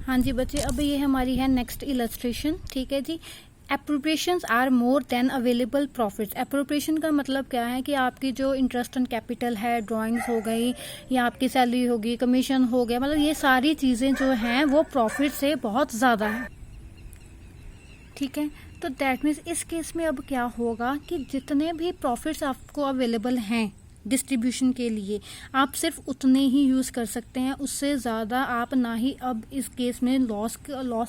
हाँ जी बच्चे, अब ये हमारी है नेक्स्ट इलस्ट्रेशन। ठीक है जी। Appropriations are more than available profits. Appropriation का मतलब क्या है कि आपकी जो इंटरेस्ट ऑन कैपिटल है, ड्राइंग्स हो गई या आपकी सैलरी होगी, कमीशन हो गया, मतलब ये सारी चीज़ें जो हैं वो प्रॉफिट से बहुत ज़्यादा है। ठीक है, तो दैट मीन्स इस केस में अब क्या होगा कि जितने भी प्रॉफिट्स आपको अवेलेबल हैं डिस्ट्रीब्यूशन के लिए, आप सिर्फ उतने ही यूज़ कर सकते हैं, उससे ज़्यादा आप ना ही अब इस केस में लॉस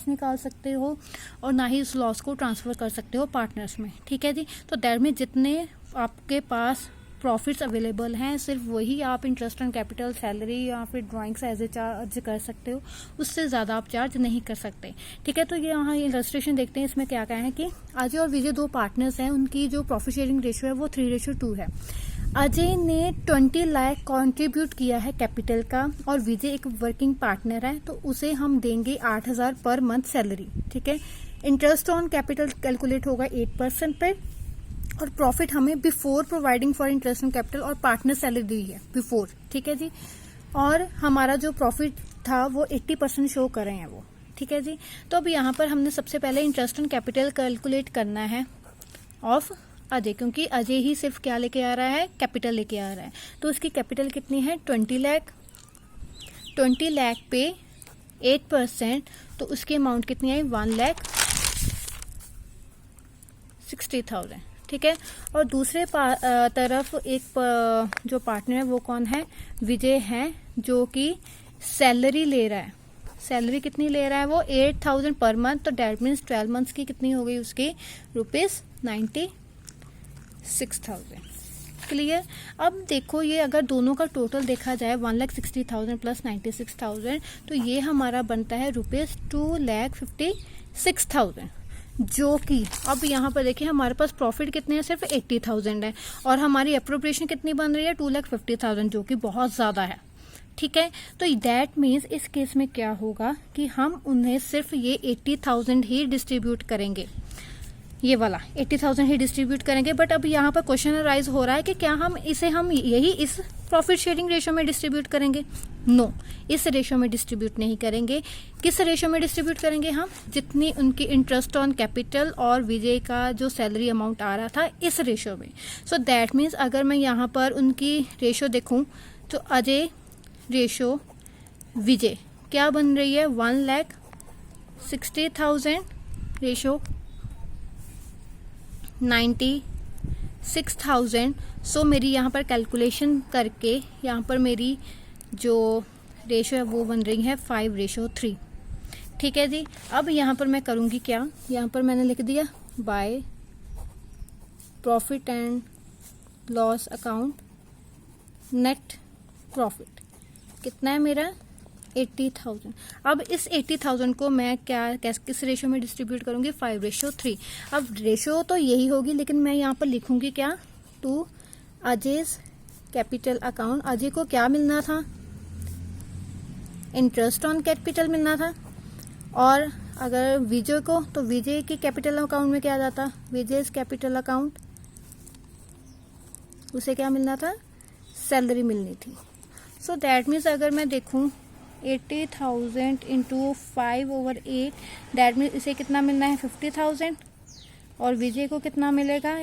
निकाल सकते हो और ना ही उस लॉस को ट्रांसफ़र कर सकते हो पार्टनर्स में। ठीक है जी। तो दैट मीन्स जितने आपके पास प्रॉफिट्स अवेलेबल हैं सिर्फ वही आप इंटरेस्ट ऑन कैपिटल, सैलरी या फिर ड्राइंग्स एज ए चार्ज कर सकते हो, उससे ज़्यादा आप चार्ज नहीं कर सकते। ठीक है, तो ये यहाँ इलस्ट्रेशन देखते हैं, इसमें क्या क्या है कि अजय और विजय 2 पार्टनर्स हैं, उनकी जो प्रॉफिट शेयरिंग रेशियो है वो 3:2 है। अजय ने 20 लाख कॉन्ट्रीब्यूट किया है कैपिटल का और विजय एक वर्किंग पार्टनर है, तो उसे हम देंगे 8,000 पर मंथ सैलरी। ठीक है, इंटरेस्ट ऑन कैपिटल कैलकुलेट होगा 8% पे और प्रॉफिट हमें before providing for interest on capital और पार्टनर सैलरी दी है बिफोर। ठीक है जी। और हमारा जो प्रॉफिट था वो 80% शो कर रहे हैं वो। ठीक है जी। तो अब यहाँ पर हमने सबसे पहले इंटरेस्ट ऑन कैपिटल कैलकुलेट करना है ऑफ अजय, क्योंकि अजय ही सिर्फ क्या लेके आ रहा है, कैपिटल लेके आ रहा है। तो उसकी कैपिटल कितनी है, 20 लाख। 20 लाख पे 8%, तो उसकी अमाउंट कितनी आई, 1,60,000। ठीक है, और दूसरे तरफ एक जो पार्टनर है वो कौन है, विजय है, जो कि सैलरी ले रहा है। सैलरी कितनी ले रहा है वो, 8,000 पर मंथ। तो डेट मीन्स 12 मंथ्स की कितनी हो गई उसकी, ₹96,000। क्लियर। अब देखो ये अगर दोनों का टोटल देखा जाए 1,60,000 प्लस 96,000, तो ये हमारा बनता है ₹2,56,000, जो कि अब यहाँ पर देखिए हमारे पास प्रॉफिट कितने हैं, सिर्फ 80,000 है और हमारी अप्रोप्रिएशन कितनी बन रही है, 2,50,000, जो कि बहुत ज्यादा है। ठीक है, तो दैट मीन्स इस केस में क्या होगा कि हम उन्हें सिर्फ ये 80,000 ही डिस्ट्रीब्यूट करेंगे, ये वाला 80,000 ही डिस्ट्रीब्यूट करेंगे। बट अब यहाँ पर क्वेश्चन अराइज हो रहा है कि क्या हम यही इस प्रॉफिट शेयरिंग रेशियो में डिस्ट्रीब्यूट करेंगे? नो, इस रेशियो में डिस्ट्रीब्यूट नहीं करेंगे। किस रेशियो में डिस्ट्रीब्यूट करेंगे हम, जितनी उनकी इंटरेस्ट ऑन कैपिटल और विजय का जो सैलरी अमाउंट आ रहा था इस रेशियो में। सो दैट मीन्स अगर मैं यहाँ पर उनकी रेशियो देखूं तो अजय रेशियो विजय क्या बन रही है, 1,60,000 रेशियो 96,000। सो मेरी यहाँ पर कैलकुलेशन करके यहाँ पर मेरी जो रेशियो है वो बन रही है 5:3। ठीक है जी। अब यहाँ पर मैं करूँगी क्या, यहाँ पर मैंने लिख दिया by profit and loss account net profit कितना है मेरा, 80,000। अब इस 80,000 को मैं किस रेशियो में डिस्ट्रीब्यूट करूंगी, 5:3। अब रेशियो तो यही होगी, लेकिन मैं यहाँ पर लिखूंगी क्या, टू अजय's कैपिटल अकाउंट। अजय को क्या मिलना था, इंटरेस्ट ऑन कैपिटल मिलना था। और अगर विजय को, तो विजय की कैपिटल अकाउंट में क्या जाता, विजय's कैपिटल अकाउंट, उसे क्या मिलना था, सैलरी मिलनी थी। सो दैट मीन्स अगर मैं देखूं 80,000 इंटू 5/8, दैट मीन्स इसे कितना मिलना है, 50,000। और विजय को कितना मिलेगा,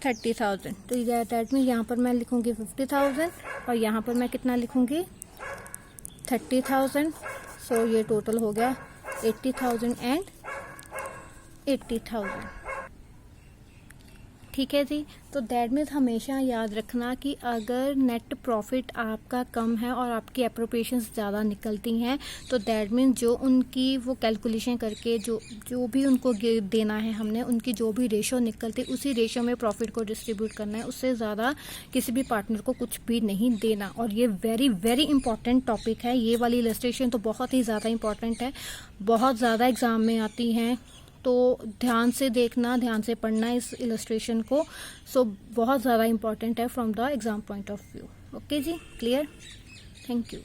30,000। तो दैट मीन्स यहाँ पर मैं लिखूंगी 50,000 और यहाँ पर मैं कितना लिखूंगी, 30,000। सो ये टोटल हो गया 80,000 एंड 80,000। ठीक है जी। तो दैट मीन्स हमेशा याद रखना कि अगर नेट प्रॉफिट आपका कम है और आपकी एप्रोप्रिएशंस ज़्यादा निकलती हैं, तो दैट मीन्स जो उनकी वो कैलकुलेशन करके जो भी उनको देना है हमने, उनकी जो भी रेशो निकलती है उसी रेशो में प्रॉफिट को डिस्ट्रीब्यूट करना है, उससे ज़्यादा किसी भी पार्टनर को कुछ भी नहीं देना। और ये वेरी वेरी इंपॉर्टेंट टॉपिक है, ये वाली इलस्ट्रेशन तो बहुत ही ज़्यादा इंपॉर्टेंट है, बहुत ज़्यादा एग्जाम में आती हैं, तो ध्यान से देखना, ध्यान से पढ़ना इस इलस्ट्रेशन को। सो बहुत ज़्यादा इंपॉर्टेंट है from the exam point of view. Okay जी, क्लियर, थैंक यू।